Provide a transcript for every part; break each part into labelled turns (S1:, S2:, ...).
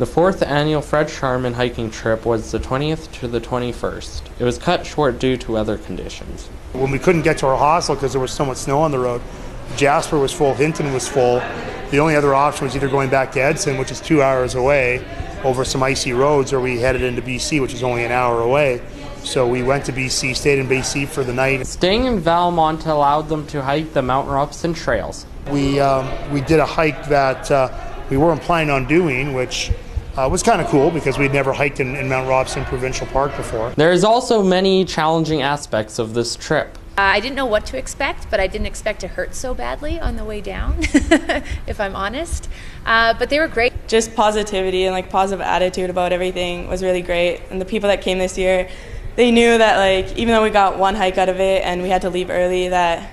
S1: The fourth annual Fred Scharmann hiking trip was the 20th to the 21st. It was cut short due to weather conditions.
S2: When we couldn't get to our hostel because there was so much snow on the road, Jasper was full, Hinton was full. The only other option was either going back to Edson, which is 2 hours away, over some icy roads, or we headed into BC, which is only an hour away. So we went to BC, stayed in BC for the night.
S1: Staying in Valemount allowed them to hike the Mount Robson trails.
S2: We did a hike that we weren't planning on doing, which was kind of cool because we'd never hiked in Mount Robson Provincial Park before.
S1: There's also many challenging aspects of this trip.
S3: I didn't know what to expect, but I didn't expect to hurt so badly on the way down, if I'm honest. But they were great.
S4: Just positivity and positive attitude about everything was really great. And the people that came this year, they knew that even though we got one hike out of it and we had to leave early, that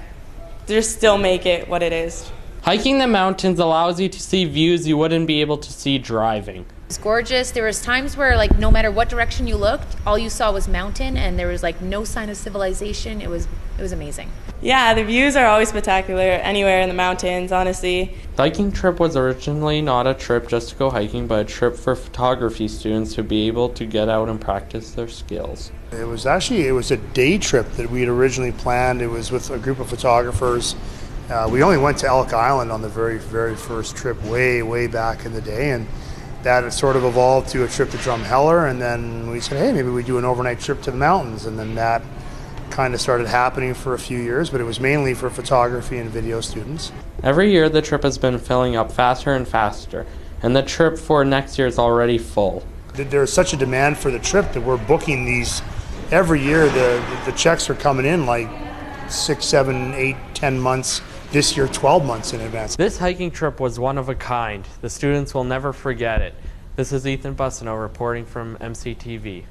S4: they'll still make it what it is.
S1: Hiking the mountains allows you to see views you wouldn't be able to see driving.
S3: It's gorgeous. There was times where no matter what direction you looked, all you saw was mountain, and there was no sign of civilization. It was amazing.
S4: Yeah, the views are always spectacular anywhere in the mountains, honestly.
S1: The hiking trip was originally not a trip just to go hiking, but a trip for photography students to be able to get out and practice their skills.
S2: It was a day trip that we had originally planned. It was with a group of photographers. We only went to Elk Island on the very, very first trip way back in the day, and that had sort of evolved to a trip to Drumheller, and then we said, hey, maybe we do an overnight trip to the mountains, and then that kind of started happening for a few years, but it was mainly for photography and video students.
S1: Every year the trip has been filling up faster and faster, and the trip for next year is already full.
S2: There's such a demand for the trip that we're booking these every year. The checks are coming in 6, 7, 8, 10 months. This year, 12 months in advance.
S1: This hiking trip was one of a kind. The students will never forget it. This is Ethan Boissonnault reporting from MCTV.